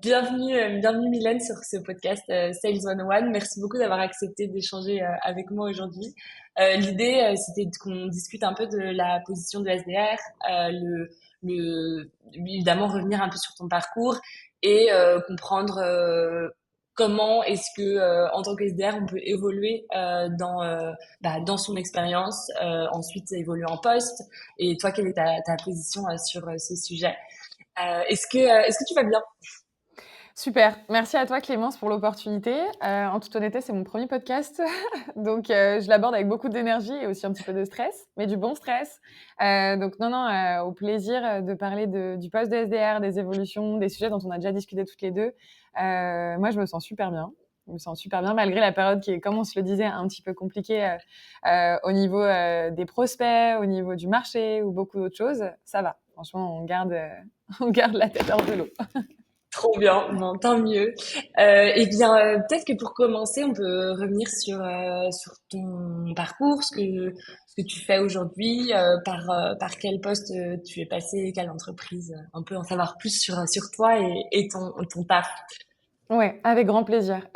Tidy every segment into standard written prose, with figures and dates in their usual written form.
Bienvenue Mylène sur ce podcast Sales 101. Merci beaucoup d'avoir accepté d'échanger avec moi aujourd'hui. L'idée, c'était qu'on discute un peu de la position de SDR, évidemment revenir un peu sur ton parcours et comprendre comment est-ce que en tant que SDR on peut évoluer dans son expérience, ensuite évoluer en poste. Et toi, quelle est ta position sur ce sujet? Est-ce que tu vas bien? Super. Merci à toi Clémence pour l'opportunité. En toute honnêteté, c'est mon premier podcast, donc je l'aborde avec beaucoup d'énergie et aussi un petit peu de stress, mais du bon stress. Donc non, au plaisir de parler du poste de SDR, des évolutions, des sujets dont on a déjà discuté toutes les deux. Moi, je me sens super bien. Je me sens super bien malgré la période qui est, comme on se le disait, un petit peu compliquée au niveau des prospects, au niveau du marché ou beaucoup d'autres choses. Ça va. Franchement, on garde la tête hors de l'eau. Trop bien, bon, tant mieux. Peut-être que pour commencer, on peut revenir sur ton parcours, ce que tu fais aujourd'hui, par quel poste tu es passé, quelle entreprise, un peu en savoir plus sur toi et ton taf. Ouais, avec grand plaisir.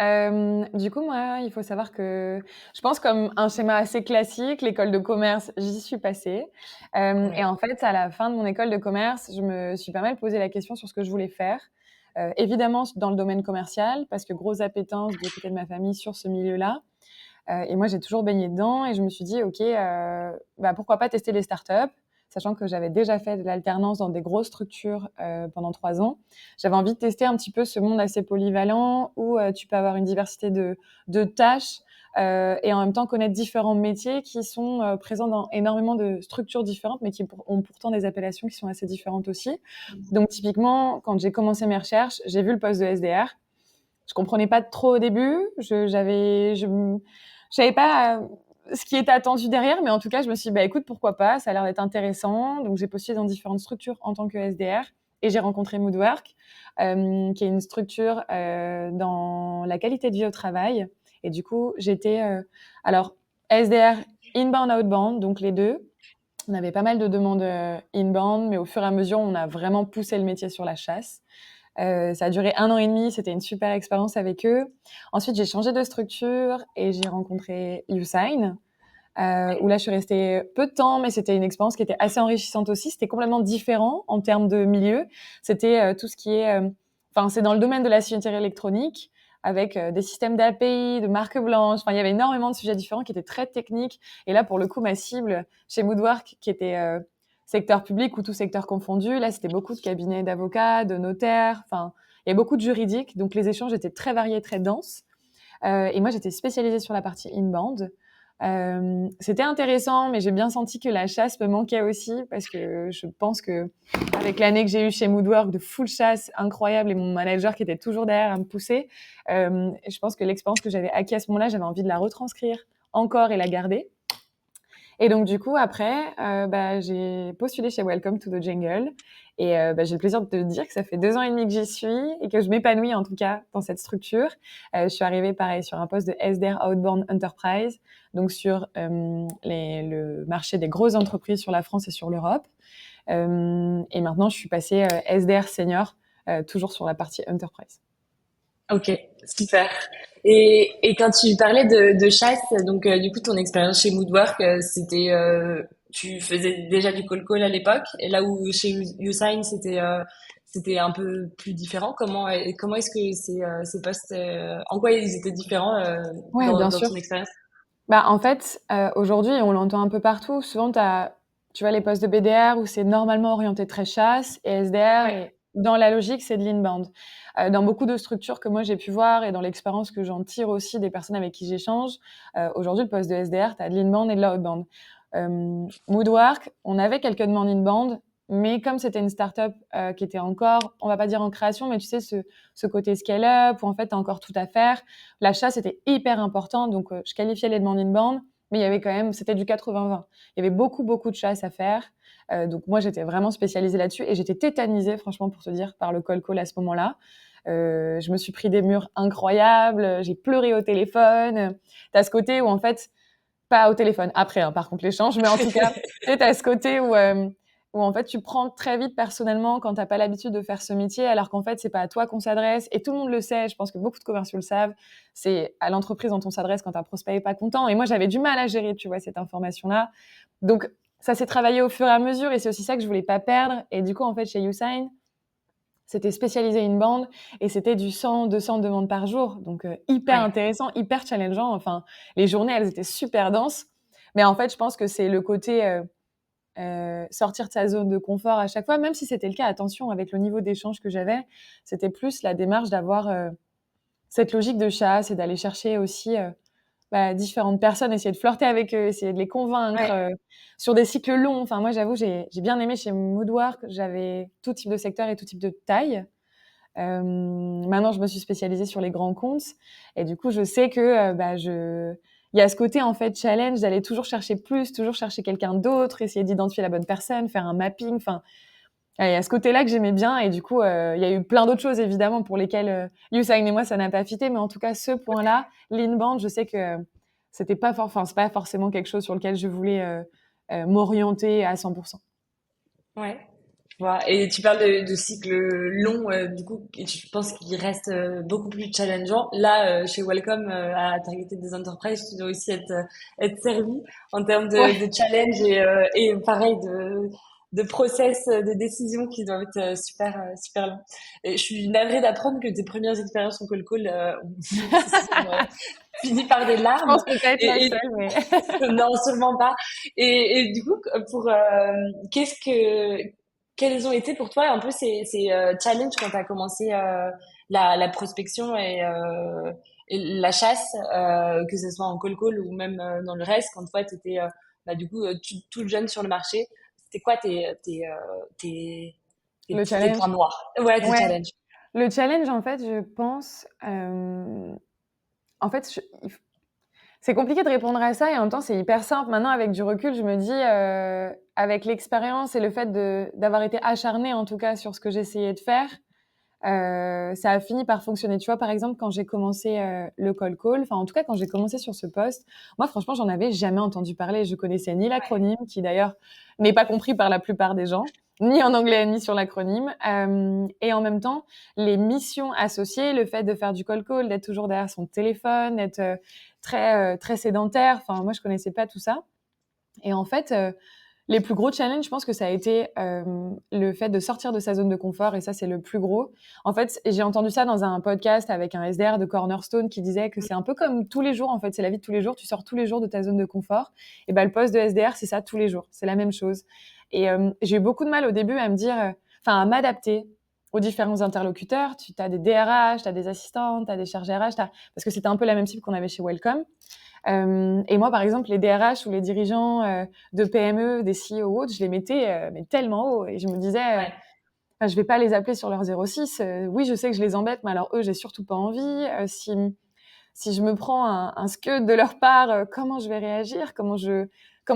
Du coup, moi, il faut savoir que je pense comme un schéma assez classique, l'école de commerce, j'y suis passée. Et Ouais. en fait, à la fin de mon école de commerce, je me suis pas mal posé la question sur ce que je voulais faire. Évidemment, dans le domaine commercial, parce que grosse appétence du côté de ma famille sur ce milieu-là. Et moi, j'ai toujours baigné dedans et je me suis dit, OK, pourquoi pas tester les startups, sachant que j'avais déjà fait de l'alternance dans des grosses structures pendant 3 ans. J'avais envie de tester un petit peu ce monde assez polyvalent où tu peux avoir une diversité de tâches et en même temps connaître différents métiers qui sont présents dans énormément de structures différentes, mais qui ont pourtant des appellations qui sont assez différentes aussi. Donc typiquement, quand j'ai commencé mes recherches, j'ai vu le poste de SDR. Je comprenais pas trop au début. Je savais pas ce qui était attendu derrière, mais en tout cas, je me suis dit, bah écoute, pourquoi pas, ça a l'air d'être intéressant. Donc j'ai postulé dans différentes structures en tant que SDR et j'ai rencontré Moodwork, qui est une structure dans la qualité de vie au travail. Et du coup, j'étais alors SDR inbound outbound, donc les deux. On avait pas mal de demandes inbound, mais au fur et à mesure, on a vraiment poussé le métier sur la chasse. Ça a duré 1 an et demi, c'était une super expérience avec eux. Ensuite, j'ai changé de structure et j'ai rencontré YouSign, où là, je suis restée peu de temps, mais c'était une expérience qui était assez enrichissante aussi. C'était complètement différent en termes de milieu. C'était tout ce qui est... Enfin, c'est dans le domaine de la signature électronique, avec des systèmes d'API, de marque blanche. Enfin, il y avait énormément de sujets différents qui étaient très techniques. Et là, pour le coup, ma cible chez Moodwork, qui était secteur public ou tout secteur confondu, là, c'était beaucoup de cabinets d'avocats, de notaires. Enfin, il y a beaucoup de juridiques. Donc, les échanges étaient très variés, très denses. Et moi, j'étais spécialisée sur la partie inbound. C'était intéressant, mais j'ai bien senti que la chasse me manquait aussi parce que je pense que avec l'année que j'ai eue chez Moodwork de full chasse incroyable et mon manager qui était toujours derrière à me pousser, je pense que l'expérience que j'avais acquise à ce moment-là, j'avais envie de la retranscrire encore et la garder. Et donc, du coup, après, j'ai postulé chez Welcome to the Jungle. Et j'ai le plaisir de te dire que ça fait 2 ans et demi que j'y suis et que je m'épanouis en tout cas dans cette structure. Je suis arrivée, pareil, sur un poste de SDR Outbound Enterprise, donc sur le marché des grosses entreprises sur la France et sur l'Europe. Et maintenant, je suis passée SDR Senior, toujours sur la partie Enterprise. Ok, super. Et quand tu parlais de chasse, donc du coup ton expérience chez Moodwork, tu faisais déjà du call call à l'époque, et là où chez YouSign c'était un peu plus différent. Comment est-ce que ces postes, en quoi ils étaient différents Ouais, dans bien dans sûr. ton expérience? En fait, aujourd'hui, on l'entend un peu partout. Souvent, tu vois, les postes de BDR où c'est normalement orienté très chasse et SDR Ouais. et dans la logique, c'est de l'inbound. Dans beaucoup de structures que moi j'ai pu voir et dans l'expérience que j'en tire aussi des personnes avec qui j'échange, aujourd'hui, le poste de SDR, tu as de l'inbound et de l'outbound. Moodwork, on avait quelques demandes inbound, mais comme c'était une startup qui était encore, on va pas dire en création, mais tu sais, ce côté scale-up où en fait, tu as encore tout à faire. La chasse était hyper important, donc je qualifiais les demandes inbound, mais il y avait quand même, c'était du 80-20. Il y avait beaucoup, beaucoup de chasse à faire. Donc moi, j'étais vraiment spécialisée là-dessus et j'étais tétanisée, franchement, pour te dire, par le call call à ce moment-là. Je me suis pris des murs incroyables, j'ai pleuré au téléphone. T'as ce côté où en fait, pas au téléphone, après, hein, par contre l'échange, mais en tout cas, tu sais, t'as ce côté où où en fait tu prends très vite personnellement quand t'as pas l'habitude de faire ce métier, alors qu'en fait c'est pas à toi qu'on s'adresse et tout le monde le sait. Je pense que beaucoup de commerciaux le savent. C'est à l'entreprise dont on s'adresse quand un prospect est pas content. Et moi j'avais du mal à gérer, tu vois, cette information-là. Donc ça s'est travaillé au fur et à mesure et c'est aussi ça que je voulais pas perdre. Et du coup en fait chez YouSign, c'était spécialisé inbound et c'était du 100-200 demandes par jour. Donc, hyper Ouais. intéressant, hyper challengeant. Enfin, les journées, elles étaient super denses. Mais en fait, je pense que c'est le côté sortir de sa zone de confort à chaque fois, même si c'était le cas, attention, avec le niveau d'échange que j'avais, c'était plus la démarche d'avoir cette logique de chasse et d'aller chercher aussi différentes personnes, essayer de flirter avec eux, essayer de les convaincre Ouais. sur des cycles longs. Enfin, moi, j'avoue, j'ai bien aimé chez Moodwork. J'avais tout type de secteur et tout type de taille. Maintenant, je me suis spécialisée sur les grands comptes et du coup, je sais que il y a ce côté en fait challenge d'aller toujours chercher plus, toujours chercher quelqu'un d'autre, essayer d'identifier la bonne personne, faire un mapping. Enfin, il y a ce côté-là que j'aimais bien et du coup, il y a eu plein d'autres choses évidemment pour lesquelles YouSign et moi ça n'a pas fité, mais en tout cas ce point-là, l'inbound, je sais que c'était pas enfin c'est pas forcément quelque chose sur lequel je voulais m'orienter à 100%. Ouais. Je vois. Et tu parles de cycles longs, du coup, et je pense qu'il reste beaucoup plus challengeant. Là, chez Welcome, à targeter des entreprises, tu dois aussi être servi en termes Ouais. de challenge et pareil de process de décision qui doivent être super longs. Et je suis navrée d'apprendre que tes premières expériences en call call se sont finies par des Je larmes. pense ne pas être la Et seule, mais non, sûrement pas. Et du coup, pour qu'est-ce que quels ont été pour toi un peu ces challenges quand tu as commencé la prospection et la chasse, que ce soit en call call ou même dans le reste, quand toi tu étais du coup toute jeune sur le marché, c'était quoi le tes challenge. points noirs? Ouais, tes Ouais. challenges. Le challenge, en fait, je pense, en fait, c'est compliqué de répondre à ça et en même temps, c'est hyper simple. Maintenant, avec du recul, je me dis, avec l'expérience et le fait d'avoir été acharnée, en tout cas, sur ce que j'essayais de faire, ça a fini par fonctionner. Tu vois, par exemple, quand j'ai commencé le cold call, enfin, en tout cas, quand j'ai commencé sur ce poste, moi, franchement, j'en avais jamais entendu parler. Je connaissais ni l'acronyme, qui d'ailleurs n'est pas compris par la plupart des gens, ni en anglais, ni sur l'acronyme. Et en même temps, les missions associées, le fait de faire du cold call, d'être toujours derrière son téléphone, d'être très sédentaire. Enfin, moi, je connaissais pas tout ça. Et en fait, les plus gros challenges, je pense que ça a été le fait de sortir de sa zone de confort, et ça, c'est le plus gros. En fait, j'ai entendu ça dans un podcast avec un SDR de Cornerstone qui disait que c'est un peu comme tous les jours, en fait, c'est la vie de tous les jours, tu sors tous les jours de ta zone de confort. Et ben, le poste de SDR, c'est ça tous les jours, c'est la même chose. Et j'ai eu beaucoup de mal au début à me dire, à m'adapter aux différents interlocuteurs. Tu as des DRH, tu as des assistantes, tu as des chargés RH, parce que c'était un peu la même cible qu'on avait chez Welcome. Et moi, par exemple, les DRH ou les dirigeants de PME, des CEO ou autres, je les mettais mais tellement haut. Et je me disais, Ouais. je vais pas les appeler sur leur 06. Oui, je sais que je les embête, mais alors eux, j'ai surtout pas envie. Si je me prends un scud de leur part, comment je vais réagir, comment je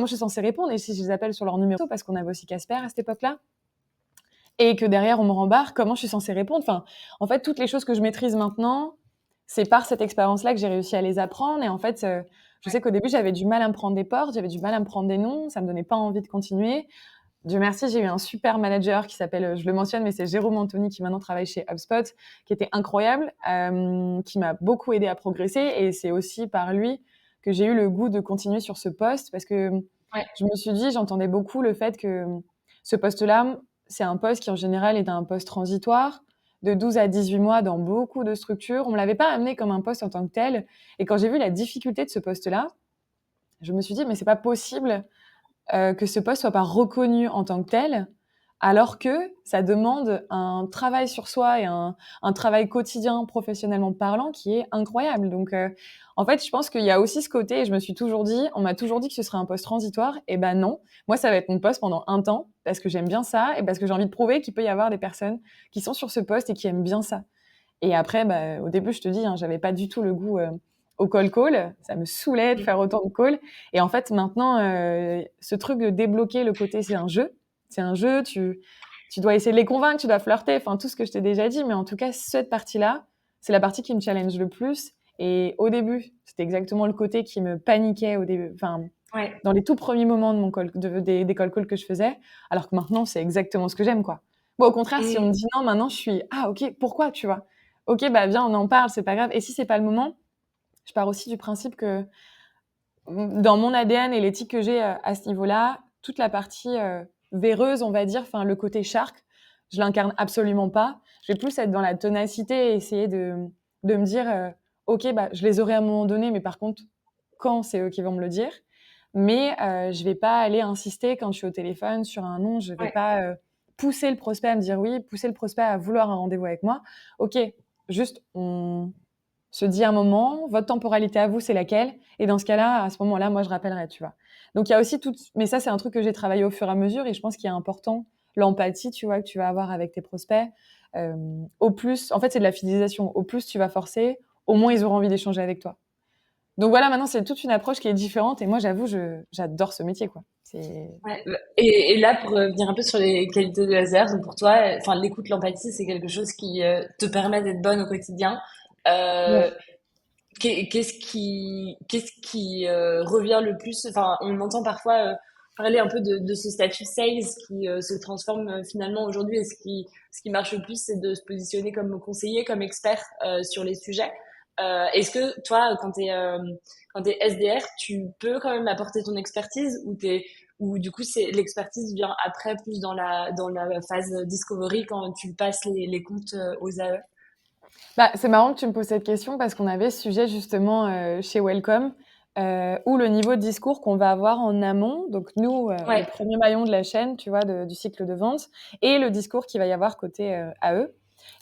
suis censée répondre, et si je les appelle sur leur numéro, parce qu'on avait aussi Casper à cette époque-là, et que derrière on me rembarre, comment je suis censée répondre. Enfin, en fait, toutes les choses que je maîtrise maintenant, c'est par cette expérience-là que j'ai réussi à les apprendre. Et en fait, je sais qu'au début, j'avais du mal à me prendre des portes, j'avais du mal à me prendre des noms, ça me donnait pas envie de continuer. Dieu merci, j'ai eu un super manager qui s'appelle, je le mentionne, mais c'est Jérôme Anthony qui maintenant travaille chez HubSpot, qui était incroyable, qui m'a beaucoup aidé à progresser. Et c'est aussi par lui que j'ai eu le goût de continuer sur ce poste parce que Ouais. je me suis dit, j'entendais beaucoup le fait que ce poste-là, c'est un poste qui en général est un poste transitoire de 12 à 18 mois dans beaucoup de structures. On me l'avait pas amené comme un poste en tant que tel. Et quand j'ai vu la difficulté de ce poste-là, je me suis dit, mais c'est pas possible que ce poste soit pas reconnu en tant que tel, alors que ça demande un travail sur soi et un travail quotidien professionnellement parlant qui est incroyable. Donc, en fait, je pense qu'il y a aussi ce côté, et je me suis toujours dit, on m'a toujours dit que ce serait un poste transitoire, et ben non, moi ça va être mon poste pendant un temps, parce que j'aime bien ça, et parce que j'ai envie de prouver qu'il peut y avoir des personnes qui sont sur ce poste et qui aiment bien ça. Et après, au début, je te dis, hein, j'avais pas du tout le goût au call call. Ça me saoulait de faire autant de calls. Et en fait, maintenant, ce truc de débloquer le côté, c'est un jeu. C'est un jeu. Tu dois essayer de les convaincre, tu dois flirter. Enfin, tout ce que je t'ai déjà dit. Mais en tout cas, cette partie-là, c'est la partie qui me challenge le plus. Et au début, c'était exactement le côté qui me paniquait au début. Enfin, Ouais. dans les tout premiers moments de mon des call calls que je faisais, alors que maintenant, c'est exactement ce que j'aime, quoi. Bon, au contraire, si on me Mm. dit non, maintenant, je suis ah, ok, pourquoi, tu vois? Ok, bah viens, on en parle, c'est pas grave. Et si c'est pas le moment, je pars aussi du principe que dans mon ADN et l'éthique que j'ai à ce niveau-là, toute la partie véreuse, on va dire, enfin le côté shark, je l'incarne absolument pas. Je vais plus être dans la ténacité et essayer de me dire, ok, bah je les aurai à un moment donné, mais par contre, quand c'est eux qui vont me le dire. Mais je vais pas aller insister quand je suis au téléphone sur un non. Je vais Ouais. pas pousser le prospect à me dire oui, pousser le prospect à vouloir un rendez-vous avec moi. Ok, juste on se dit un moment, votre temporalité à vous, c'est laquelle? Et dans ce cas-là, à ce moment-là, moi, je rappellerai, tu vois. Donc, il y a aussi tout, mais ça, c'est un truc que j'ai travaillé au fur et à mesure et je pense qu'il est important, l'empathie, tu vois, que tu vas avoir avec tes prospects. Euh, Au plus, en fait, c'est de la fidélisation. Au plus tu vas forcer, au moins ils auront envie d'échanger avec toi. Donc voilà, maintenant, c'est toute une approche qui est différente et moi, j'avoue, j'adore ce métier, quoi. C'est, Ouais. Et là, pour revenir un peu sur les qualités de SDR, donc pour toi, enfin, l'écoute, l'empathie, c'est quelque chose qui te permet d'être bonne au quotidien. Euh, ouais. qu'est-ce qui revient le plus? Enfin, on entend parfois parler un peu de ce statut sales qui se transforme finalement aujourd'hui. Et ce qui marche le plus, c'est de se positionner comme conseiller, comme expert sur les sujets. Est-ce que toi, quand t'es SDR, tu peux quand même apporter ton expertise ou du coup c'est l'expertise vient après plus dans la phase discovery quand tu passes les comptes aux AE? Bah, c'est marrant que tu me poses cette question parce qu'on avait ce sujet justement chez Welcome, où le niveau de discours qu'on va avoir en amont, donc nous, le Ouais. premier maillon de la chaîne, tu vois, du cycle de vente, et le discours qu'il va y avoir côté AE.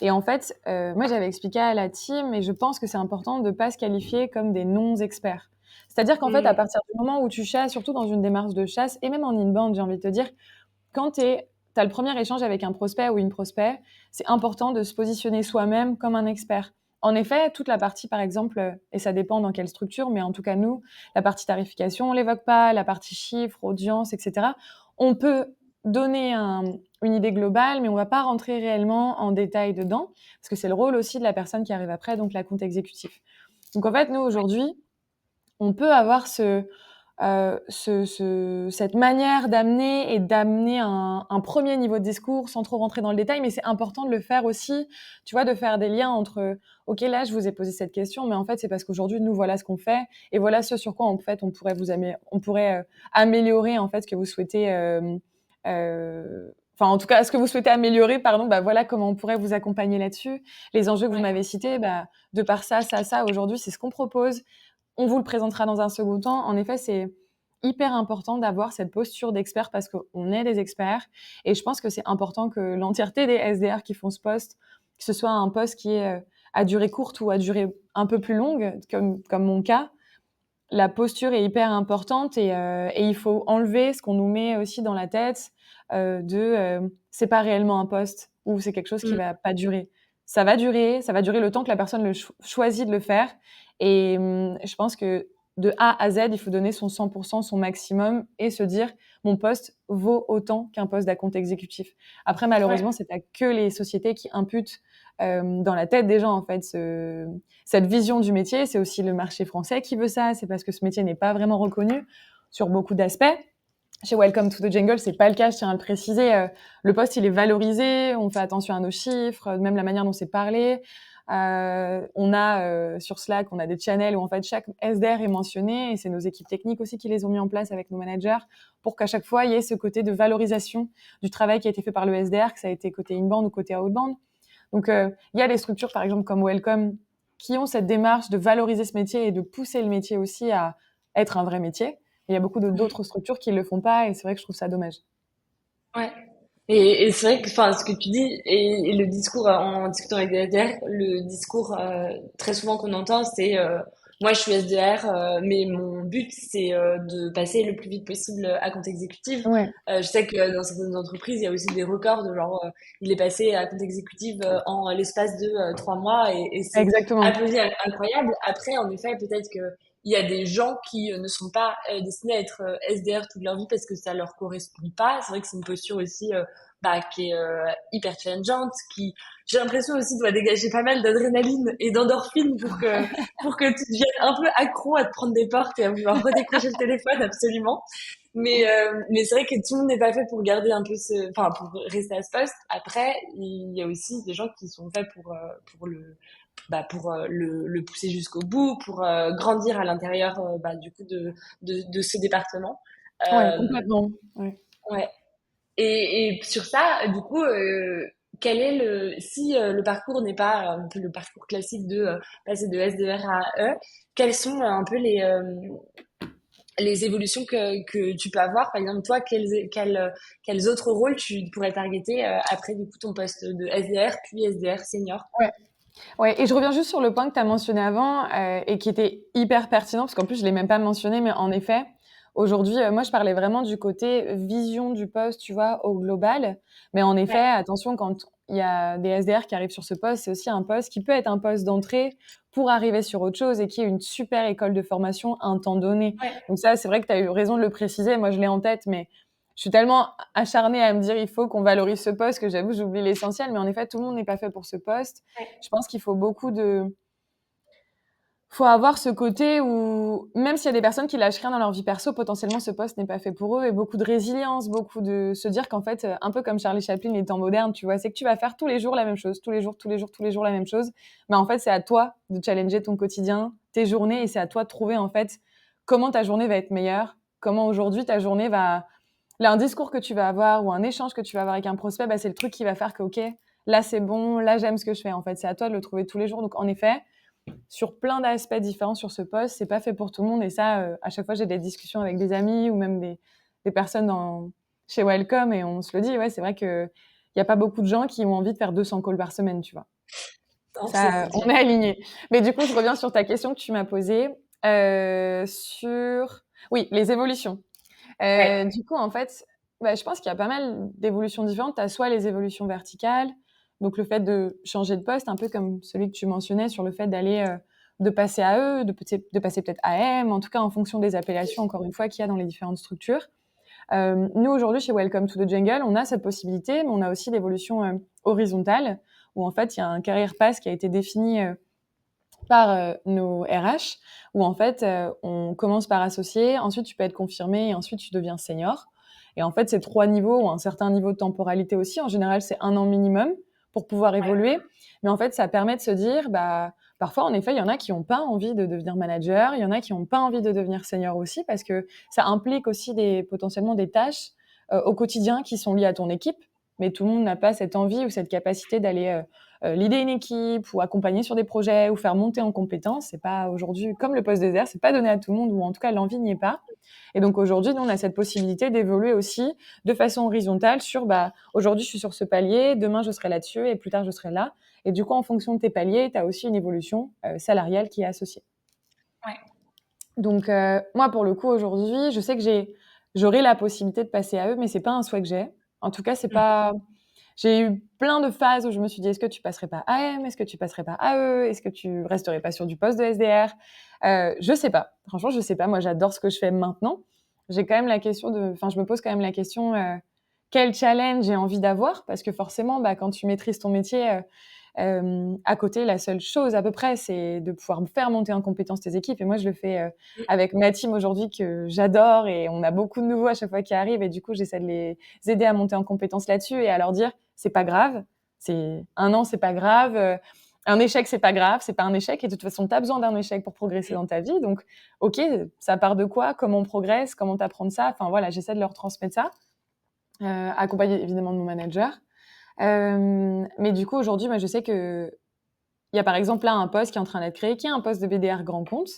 Et en fait, moi j'avais expliqué à la team, et je pense que c'est important de ne pas se qualifier comme des non-experts. C'est-à-dire qu'en fait, à Mm. partir du moment où tu chasses, surtout dans une démarche de chasse, et même en inbound, j'ai envie de te dire, quand tu as le premier échange avec un prospect ou une prospect, c'est important de se positionner soi-même comme un expert. En effet, toute la partie, par exemple, et ça dépend dans quelle structure, mais en tout cas, nous, la partie tarification, on l'évoque pas, la partie chiffres, audience, etc. On peut donner une idée globale, mais on va pas rentrer réellement en détail dedans, parce que c'est le rôle aussi de la personne qui arrive après, donc la compte exécutif. Donc en fait, nous, aujourd'hui, on peut avoir cette manière d'amener et d'amener un premier niveau de discours sans trop rentrer dans le détail, mais c'est important de le faire aussi, tu vois, de faire des liens entre, ok, là, je vous ai posé cette question, mais en fait, c'est parce qu'aujourd'hui, nous, voilà ce qu'on fait, et voilà ce sur quoi, en fait, on pourrait améliorer, en fait, ce que vous souhaitez, enfin, en tout cas, ce que vous souhaitez améliorer, pardon, bah voilà comment on pourrait vous accompagner là-dessus. Les enjeux que vous Ouais. m'avez cités, bah, de par ça, ça, ça, aujourd'hui, c'est ce qu'on propose. On vous le présentera dans un second temps. En effet, c'est hyper important d'avoir cette posture d'expert parce qu'on est des experts. Et je pense que c'est important que l'entièreté des SDR qui font ce poste, que ce soit un poste qui est à durée courte ou à durée un peu plus longue, comme mon cas, la posture est hyper importante et il faut enlever ce qu'on nous met aussi dans la tête c'est pas réellement un poste ou c'est quelque chose qui Mm. va pas durer. Ça va durer le temps que la personne choisit de le faire. Et je pense que de A à Z, il faut donner son 100%, son maximum et se dire mon poste vaut autant qu'un poste d'account exécutif. Après, malheureusement, Ouais. c'est pas que les sociétés qui imputent dans la tête des gens en fait cette vision du métier. C'est aussi le marché français qui veut ça. C'est parce que ce métier n'est pas vraiment reconnu sur beaucoup d'aspects. Chez Welcome to the Jungle, c'est pas le cas, je tiens à le préciser. Le poste, il est valorisé, on fait attention à nos chiffres, même la manière dont c'est parlé. On a sur Slack, on a des channels où en fait chaque SDR est mentionné et c'est nos équipes techniques aussi qui les ont mis en place avec nos managers pour qu'à chaque fois il y ait ce côté de valorisation du travail qui a été fait par le SDR, que ça a été côté inbound ou côté outbound. Donc, il y a des structures, par exemple, comme Welcome, qui ont cette démarche de valoriser ce métier et de pousser le métier aussi à être un vrai métier. Et il y a beaucoup d'autres structures qui ne le font pas, et c'est vrai que je trouve ça dommage. Ouais. Et c'est vrai que, enfin, ce que tu dis, et le discours, en discutant avec des SDR, le discours très souvent qu'on entend, c'est moi je suis SDR, mais mon but c'est de passer le plus vite possible à compte exécutif. Ouais, Je sais que dans certaines entreprises, il y a aussi des records de genre, il est passé à compte exécutif en l'espace de 3 mois, et c'est un exactement. peu incroyable. Après, en effet, peut-être que il y a des gens qui ne sont pas destinés à être SDR toute leur vie parce que ça leur correspond pas. C'est vrai que c'est une posture aussi qui est hyper challengeante, qui j'ai l'impression aussi doit dégager pas mal d'adrénaline et d'endorphine pour que tu deviennes un peu accro à te prendre des portes et à vouloir redécrocher le téléphone absolument. Mais c'est vrai que tout le monde n'est pas fait pour garder un peu enfin pour rester à ce poste. Après, il y a aussi des gens qui sont faits pour le pousser jusqu'au bout, pour grandir à l'intérieur du coup de ce département. Ouais, Euh, complètement. Ouais. ouais. Et sur ça, du coup, quel est si le parcours n'est pas un peu le parcours classique de passer de SDR à E, quels sont un peu les évolutions que tu peux avoir? Par exemple, toi, quels autres rôles tu pourrais targeter après du coup ton poste de SDR puis SDR senior? Ouais. Ouais, et je reviens juste sur le point que tu as mentionné avant et qui était hyper pertinent, parce qu'en plus, je l'ai même pas mentionné, mais en effet, aujourd'hui, moi, je parlais vraiment du côté vision du poste, tu vois, au global. Mais en effet, Ouais, attention, quand il y a des SDR qui arrivent sur ce poste, c'est aussi un poste qui peut être un poste d'entrée pour arriver sur autre chose et qui est une super école de formation à un temps donné. ouais, Donc ça, c'est vrai que tu as eu raison de le préciser. Moi, je l'ai en tête, mais je suis tellement acharnée à me dire il faut qu'on valorise ce poste que j'avoue, j'oublie l'essentiel. Mais en effet, tout le monde n'est pas fait pour ce poste. ouais, Je pense qu'il faut faut avoir ce côté où, même s'il y a des personnes qui lâchent rien dans leur vie perso, potentiellement ce poste n'est pas fait pour eux, et beaucoup de résilience, beaucoup de se dire qu'en fait, un peu comme Charlie Chaplin, les temps modernes, tu vois, c'est que tu vas faire tous les jours la même chose, tous les jours, tous les jours, tous les jours la même chose. Mais en fait, c'est à toi de challenger ton quotidien, tes journées, et c'est à toi de trouver, en fait, comment ta journée va être meilleure, comment aujourd'hui ta journée va, là, un discours que tu vas avoir ou un échange que tu vas avoir avec un prospect, bah, c'est le truc qui va faire que, OK, là, c'est bon, là, j'aime ce que je fais. En fait, c'est à toi de le trouver tous les jours. Donc, en effet, sur plein d'aspects différents sur ce poste, c'est pas fait pour tout le monde. Et ça, à chaque fois, j'ai des discussions avec des amis ou même des personnes chez Welcome et on se le dit, ouais, c'est vrai que il y a pas beaucoup de gens qui ont envie de faire 200 calls par semaine, tu vois. non, ça Ça, c'est on clair. est alignés. Mais du coup, je reviens sur ta question que tu m'as posée sur, oui, les évolutions. Ouais, Du coup, en fait, bah, je pense qu'il y a pas mal d'évolutions différentes. Tu as soit les évolutions verticales, donc le fait de changer de poste, un peu comme celui que tu mentionnais sur le fait d'aller de passer à eux, de passer peut-être à M, en tout cas en fonction des appellations, encore une fois, qu'il y a dans les différentes structures. Nous, aujourd'hui, chez Welcome to the Jungle, on a cette possibilité, mais on a aussi l'évolution horizontale, où en fait, il y a un career path qui a été défini par nos RH, où en fait, on commence par associé, ensuite tu peux être confirmé et ensuite tu deviens senior. Et en fait, c'est 3 niveaux ou un certain niveau de temporalité aussi. En général, c'est 1 an minimum pour pouvoir évoluer. Mais en fait, ça permet de se dire, bah, parfois, en effet, il y en a qui n'ont pas envie de devenir manager, il y en a qui n'ont pas envie de devenir senior aussi, parce que ça implique aussi potentiellement des tâches au quotidien qui sont liées à ton équipe. Mais tout le monde n'a pas cette envie ou cette capacité d'aller leader une équipe ou accompagner sur des projets ou faire monter en compétences. C'est pas aujourd'hui, comme le poste désert, c'est pas donné à tout le monde ou en tout cas l'envie n'y est pas. Et donc aujourd'hui, nous, on a cette possibilité d'évoluer aussi de façon horizontale sur, bah, aujourd'hui, je suis sur ce palier, demain, je serai là-dessus et plus tard, je serai là. Et du coup, en fonction de tes paliers, tu as aussi une évolution salariale qui est associée. ouais. Donc, moi, pour le coup, aujourd'hui, je sais que j'aurai la possibilité de passer à eux, mais c'est pas un souhait que j'ai. En tout cas, c'est pas. J'ai eu plein de phases où je me suis dit, est-ce que tu passerais pas AM? Est-ce que tu passerais pas AE? Est-ce que tu resterais pas sur du poste de SDR? Je sais pas. Franchement, je sais pas. Moi, j'adore ce que je fais maintenant. J'ai quand même la question enfin, je me pose quand même la question, quel challenge j'ai envie d'avoir? Parce que forcément, bah, quand tu maîtrises ton métier, à côté, la seule chose à peu près, c'est de pouvoir faire monter en compétence tes équipes. Et moi, je le fais avec ma team aujourd'hui que j'adore et on a beaucoup de nouveaux à chaque fois qui arrivent. Et du coup, j'essaie de les aider à monter en compétence là-dessus et à leur dire, c'est pas grave. C'est un an, c'est pas grave. Un échec, c'est pas grave. C'est pas un échec. Et de toute façon, tu as besoin d'un échec pour progresser dans ta vie. Donc, OK, ça part de quoi? Comment on progresse? Comment t'apprendre ça? Enfin, voilà, j'essaie de leur transmettre ça, accompagné évidemment de mon manager. Mais du coup, aujourd'hui, moi, je sais que il y a par exemple là un poste qui est en train d'être créé, qui est un poste de BDR grand compte.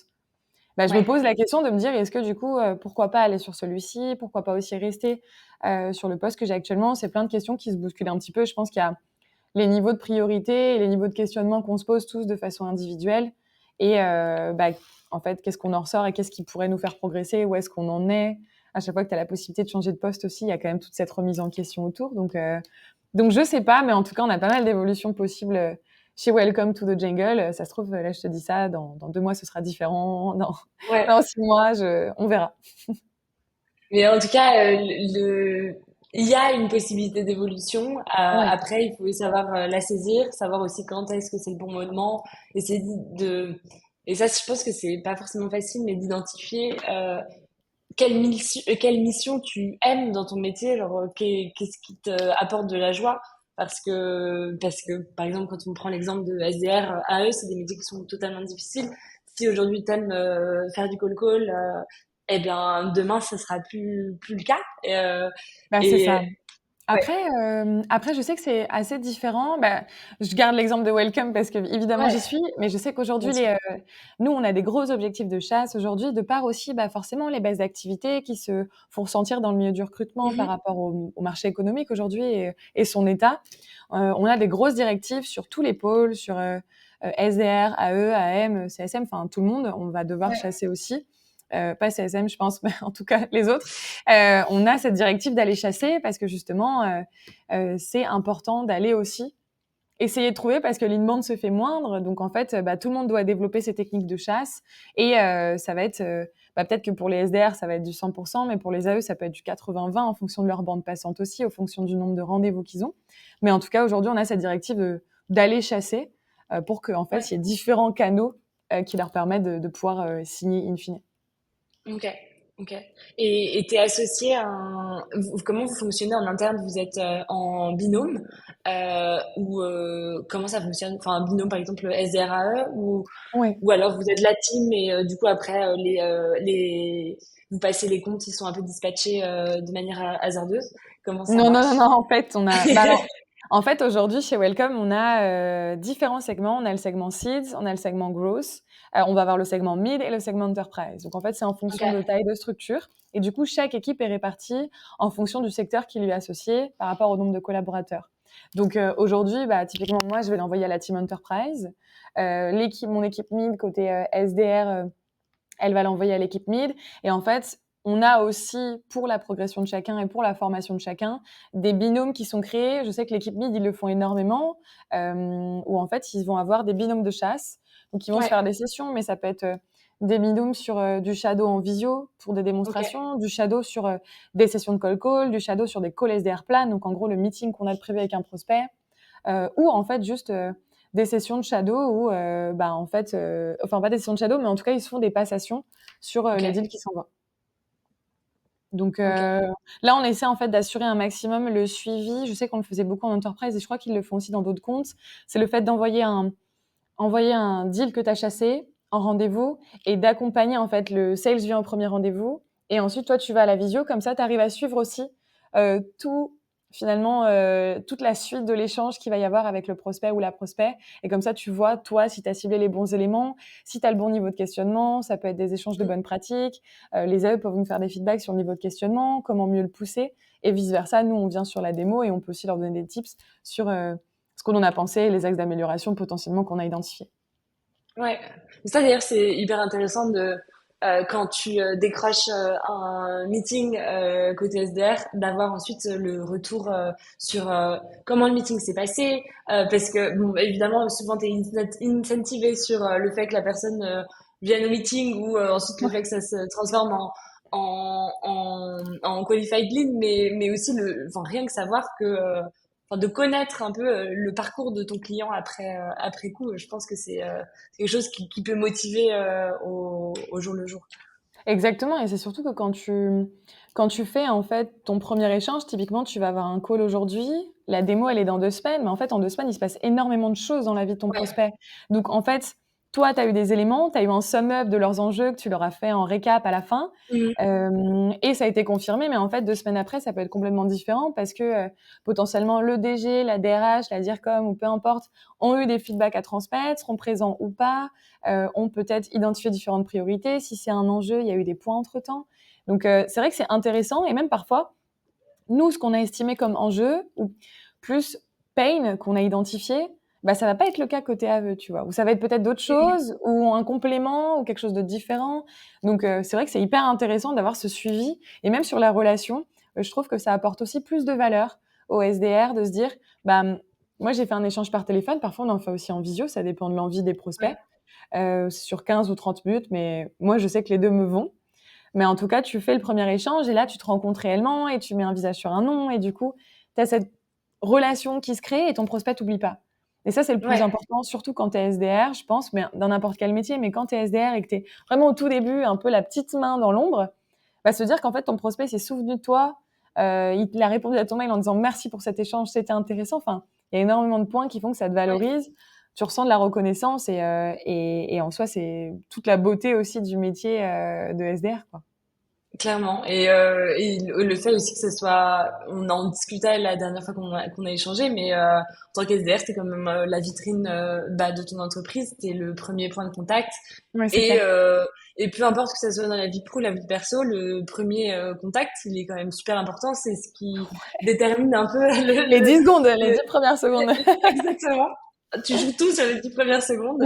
Bah, je me Ouais. pose la question de me dire, est-ce que du coup, pourquoi pas aller sur celui-ci? Pourquoi pas aussi rester sur le poste que j'ai actuellement? C'est plein de questions qui se bousculent un petit peu. Je pense qu'il y a les niveaux de priorité et les niveaux de questionnement qu'on se pose tous de façon individuelle. Et bah, en fait, qu'est-ce qu'on en ressort et qu'est-ce qui pourrait nous faire progresser? Où est-ce qu'on en est? À chaque fois que tu as la possibilité de changer de poste aussi, il y a quand même toute cette remise en question autour. Donc je sais pas, mais en tout cas, on a pas mal d'évolutions possibles chez Welcome to the Jungle. Ça se trouve, là, je te dis ça, dans 2 mois, ce sera différent. Ouais. Dans 6 mois, on verra. Mais en tout cas, il y a une possibilité d'évolution. Ouais. Après, il faut savoir la saisir, savoir aussi quand est-ce que c'est le bon moment. Essayer de... Et ça, je pense que c'est pas forcément facile, mais d'identifier quelle mission tu aimes dans ton métier, genre qu'est-ce qui te apporte de la joie. Parce que, par exemple, quand on prend l'exemple de SDR, AE, c'est des métiers qui sont totalement difficiles. Si aujourd'hui t'aimes faire du call, eh bien demain ça sera plus le cas. Bah, c'est Et ça. ouais, Après, je sais que c'est assez différent. Bah, je garde l'exemple de Welcome parce que évidemment j'y ouais, suis, mais je sais bien qu'aujourd'hui sûr. nous on a des gros objectifs de chasse aujourd'hui, de par aussi bah, forcément les baisses d'activité qui se font ressentir dans le milieu du recrutement par Mhm. rapport au marché économique aujourd'hui et son état. On a des grosses directives sur tous les pôles, sur SDR, AE, AM, CSM, enfin tout le monde. On va devoir Ouais, chasser aussi. Pas CSM, je pense, mais en tout cas les autres. On a cette directive d'aller chasser parce que justement, c'est important d'aller aussi essayer de trouver parce que l'inbound se fait moindre. Donc en fait, bah, tout le monde doit développer ses techniques de chasse et ça va être bah, peut-être que pour les SDR, ça va être du 100%, mais pour les AE, ça peut être du 80-20 en fonction de leur bande passante aussi, en fonction du nombre de rendez-vous qu'ils ont. Mais en tout cas, aujourd'hui, on a cette directive d'aller chasser pour qu'en fait, il y ouais. ait différents canaux qui leur permettent de pouvoir signer in fine. Ok, ok. Et t'es associé à comment vous fonctionnez en interne? Vous êtes en binôme ou comment ça fonctionne? Enfin, un binôme par exemple SDRAE Ouais. ou alors vous êtes la team et du coup après vous passez les comptes, ils sont un peu dispatchés de manière hasardeuse. Comment ça Non, non, non, marche? non, en fait, on a bah, alors, en fait, aujourd'hui, chez Welcome, on a, différents segments. On a le segment Seeds, on a le segment Growth, on va avoir le segment Mid et le segment Enterprise. Donc en fait, c'est en Ok, fonction de taille de structure et du coup, chaque équipe est répartie en fonction du secteur qui lui est associé par rapport au nombre de collaborateurs. Donc aujourd'hui, bah, typiquement, moi, je vais l'envoyer à la team Enterprise. Mon équipe Mid côté, SDR, elle va l'envoyer à l'équipe mid. Et en fait, on a aussi, pour la progression de chacun et pour la formation de chacun, des binômes qui sont créés. Je sais que l'équipe mid, ils le font énormément, où en fait, ils vont avoir des binômes de chasse. Donc, ils vont se ouais, faire des sessions, mais ça peut être des binômes sur du shadow en visio pour des ok, démonstrations, du shadow sur des sessions de call, du shadow sur des calls SDR plan, donc en gros le meeting qu'on a prévu avec un prospect, ou en fait juste des sessions de shadow où, bah, en fait, enfin pas des sessions de shadow, mais en tout cas ils se font des passations sur ok, les deals qui s'envoient. Donc ok, là, on essaie en fait d'assurer un maximum le suivi. Je sais qu'on le faisait beaucoup en enterprise et je crois qu'ils le font aussi dans d'autres comptes. C'est le fait envoyer un deal que tu as chassé en rendez-vous et d'accompagner en fait le sales vient au premier rendez-vous et ensuite toi tu vas à la visio comme ça tu arrives à suivre aussi tout finalement toute la suite de l'échange qu'il va y avoir avec le prospect ou la prospect et comme ça tu vois toi si tu as ciblé les bons éléments, si tu as le bon niveau de questionnement, ça peut être des échanges de bonnes pratiques, les AE peuvent nous faire des feedbacks sur le niveau de questionnement, comment mieux le pousser et vice versa, nous on vient sur la démo et on peut aussi leur donner des tips sur ce qu'on en a pensé et les axes d'amélioration potentiellement qu'on a identifiés. ouais. Ça d'ailleurs c'est hyper intéressant de quand tu décroches un meeting côté SDR, d'avoir ensuite le retour sur comment le meeting s'est passé, parce que bon évidemment souvent t'es incentivé sur le fait que la personne vienne au meeting ou ensuite le Ouais. fait que ça se transforme en qualified lead, mais aussi enfin rien que savoir que enfin de connaître un peu le parcours de ton client après coup, je pense que c'est quelque chose qui peut motiver au jour le jour. Exactement, et c'est surtout que quand tu fais en fait ton premier échange, typiquement tu vas avoir un call aujourd'hui, la démo elle est dans 2 semaines, mais en fait en 2 semaines il se passe énormément de choses dans la vie de ton Ouais. prospect. Donc en fait, toi tu as eu des éléments, tu as eu un sum-up de leurs enjeux que tu leur as fait en récap à la fin, Mhm. et ça a été confirmé, mais en fait 2 semaines après ça peut être complètement différent parce que potentiellement le DG, la DRH, la DIRCOM ou peu importe ont eu des feedbacks à transmettre, seront présents ou pas, ont peut-être identifié différentes priorités. Si c'est un enjeu, il y a eu des points entre-temps. Donc, c'est vrai que c'est intéressant et même parfois, nous, ce qu'on a estimé comme enjeu ou plus pain qu'on a identifié, bah, ça va pas être le cas côté AVE, tu vois. Ou ça va être peut-être d'autres Mhm. choses ou un complément ou quelque chose de différent. Donc, c'est vrai que c'est hyper intéressant d'avoir ce suivi et même sur la relation, je trouve que ça apporte aussi plus de valeur au SDR de se dire, bah, moi, j'ai fait un échange par téléphone. Parfois, on en fait aussi en visio. Ça dépend de l'envie des prospects Ouais. sur 15 ou 30 minutes, mais moi, je sais que les deux me vont. Mais en tout cas, tu fais le premier échange et là, tu te rencontres réellement et tu mets un visage sur un nom et du coup, tu as cette relation qui se crée et ton prospect t'oublie pas. Et ça, c'est le plus Ouais, important, surtout quand tu es SDR, je pense, mais dans n'importe quel métier. Mais quand tu es SDR et que tu es vraiment au tout début, un peu la petite main dans l'ombre, bah, se dire qu'en fait, ton prospect s'est souvenu de toi, il a répondu à ton mail en disant merci pour cet échange, c'était intéressant. Enfin, il y a énormément de points qui font que ça te ouais. valorise. Tu ressens de la reconnaissance et en soi, c'est toute la beauté aussi du métier de SDR, quoi. Clairement. Et le fait aussi que ce soit, on en discutait la dernière fois qu'on a échangé, mais en tant qu'SDR, c'est quand même la vitrine bah, de ton entreprise, t'es le premier point de contact. Ouais, c'est Et, clair. euh, et peu importe que ça soit dans la vie pro, la vie perso, le premier contact, il est quand même super important. C'est ce qui détermine un peu Les 10 secondes, les le- 10 premières secondes. exactement. Tu joues tout sur les 10 premières secondes.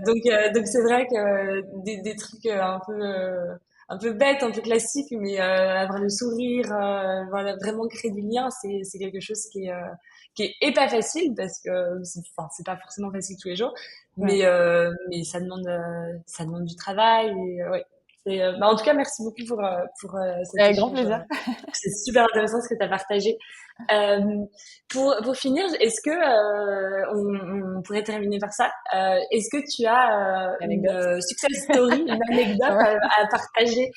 Donc c'est vrai que des trucs un peu bêtes, un peu classiques, mais avoir le sourire, voilà, vraiment créer du lien, c'est quelque chose qui est pas facile parce que enfin, c'est pas forcément facile tous les jours, Ouais. mais ça demande du travail. Et, ouais. Bah, en tout cas, merci beaucoup pour cet Avec grand échange. plaisir. C'est super intéressant ce que tu as partagé. Euh, pour finir, est-ce que on pourrait terminer par ça? Est-ce que tu as une L'anecdote. success story, une anecdote Ouais. à partager?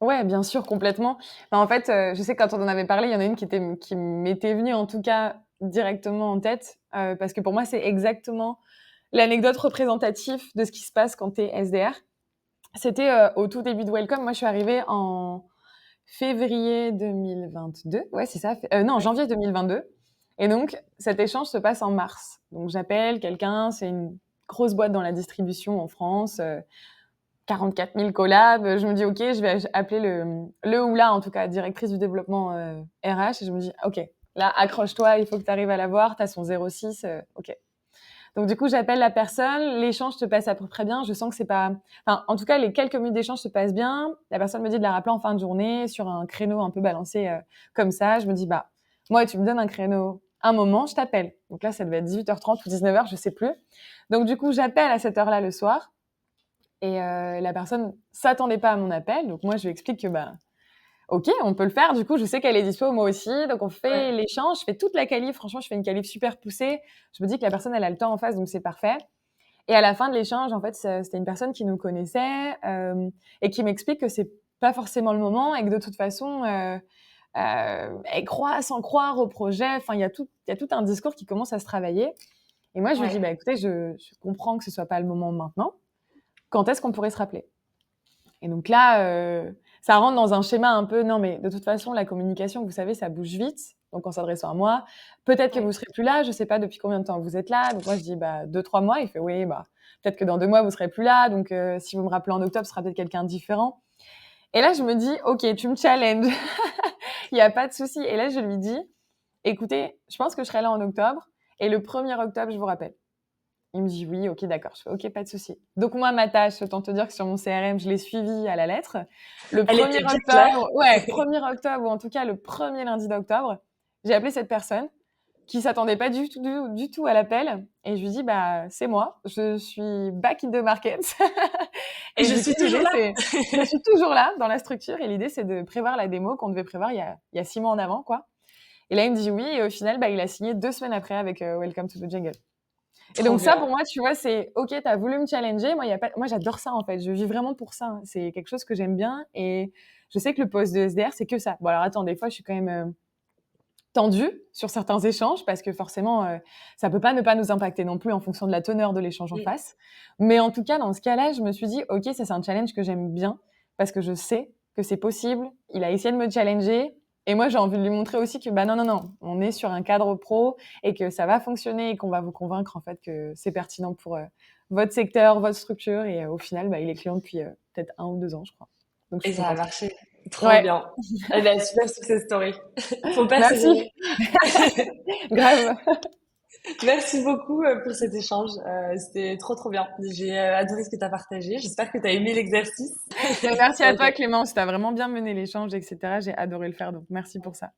Ouais, bien sûr, complètement. Bah, en fait, je sais que quand on en avait parlé, il y en a une qui m'était venue en tout cas directement en tête, parce que pour moi, c'est exactement l'anecdote représentative de ce qui se passe quand tu es SDR. C'était, au tout début de Welcome. Moi, je suis arrivée en février 2022. Ouais, c'est ça. Non, Ouais. janvier 2022. Et donc, cet échange se passe en mars. Donc, j'appelle quelqu'un, c'est une grosse boîte dans la distribution en France, 44 000 collabs. Je me dis, OK, je vais appeler le ou la, en tout cas, directrice du développement RH. Et je me dis, OK, là, accroche-toi, il faut que tu arrives à la voir. Tu as son 06. OK. Donc, du coup, j'appelle la personne. L'échange se passe à peu près bien. Je sens que c'est pas. Enfin, en tout cas, les quelques minutes d'échange se passent bien. La personne me dit de la rappeler en fin de journée sur un créneau un peu balancé comme ça. Je me dis, bah, moi, tu me donnes un créneau, un moment, je t'appelle. Donc là, ça devait être 18h30 ou 19h, je sais plus. Donc, du coup, j'appelle à cette heure-là le soir. Et la personne s'attendait pas à mon appel. Donc, moi, je lui explique que, bah, OK, on peut le faire. Du coup, je sais qu'elle est dispo, moi aussi. Donc, on fait Ouais. l'échange. Je fais toute la qualif. Franchement, je fais une qualif super poussée. Je me dis que la personne, elle a le temps en face, donc c'est parfait. Et à la fin de l'échange, en fait, c'était une personne qui nous connaissait et qui m'explique que c'est pas forcément le moment et que de toute façon, elle croit sans croire au projet. Enfin, il y a tout un discours qui commence à se travailler. Et moi, je lui dis, Ouais. bah, écoutez, je comprends que ce soit pas le moment maintenant. Quand est-ce qu'on pourrait se rappeler? Et donc là, ça rentre dans un schéma un peu, non, mais de toute façon, la communication, vous savez, ça bouge vite. Donc, en s'adressant à moi, peut-être que Ouais. vous serez plus là. Je sais pas depuis combien de temps vous êtes là. Donc, moi, je dis, bah, 2, 3 mois. Il fait, oui, bah, peut-être que dans 2 mois, vous serez plus là. Donc, si vous me rappelez en octobre, ce sera peut-être quelqu'un de différent. Et là, je me dis, OK, tu me challenges. Il y a pas de souci. Et là, je lui dis, écoutez, je pense que je serai là en octobre. Et le 1er octobre, je vous rappelle. Il me dit oui, ok, d'accord. Je fais ok, pas de souci. Donc moi, ma tâche, autant te dire que sur mon CRM, je l'ai suivie à la lettre. Le Elle 1er était bien claire. octobre, ouais, 1er octobre, ou en tout cas le premier lundi d'octobre, j'ai appelé cette personne qui s'attendait pas du tout à l'appel. Et je lui dis, bah, c'est moi, je suis back in the market. Et Et je du coup, suis toujours l'idée, là. c'est, je suis toujours là dans la structure. Et l'idée, c'est de prévoir la démo qu'on devait prévoir il y a 6 mois en avant, quoi. Et là, il me dit oui. Et au final, bah, il a signé 2 semaines après avec Welcome to the Jungle. Et Trop donc ça, bien. pour moi, tu vois, c'est OK, t'as voulu me challenger. Moi, y a pas... moi, j'adore ça, en fait. Je vis vraiment pour ça. C'est quelque chose que j'aime bien. Et je sais que le poste de SDR, c'est que ça. Bon, alors attends, des fois, je suis quand même tendue sur certains échanges parce que forcément, ça peut pas ne pas nous impacter non plus en fonction de la teneur de l'échange en Mm. face. Mais en tout cas, dans ce cas-là, je me suis dit, OK, ça, c'est un challenge que j'aime bien parce que je sais que c'est possible. Il a essayé de me challenger. Et moi, j'ai envie de lui montrer aussi que, bah non, non, non, on est sur un cadre pro et que ça va fonctionner et qu'on va vous convaincre, en fait, que c'est pertinent pour votre secteur, votre structure. Et au final, bah, il est client depuis peut-être 1 ou 2 ans, je crois. Donc, je Et suis ça a contente. marché. Trop Ouais, bien. Eh ben, super success story. Faut merci. persévérer. Grave. Merci beaucoup pour cet échange. C'était trop trop bien. J'ai adoré ce que tu as partagé. J'espère que tu as aimé l'exercice. Mais merci à Ok. toi, Clémence. Tu as vraiment bien mené l'échange, etc. J'ai adoré le faire, donc merci pour ça.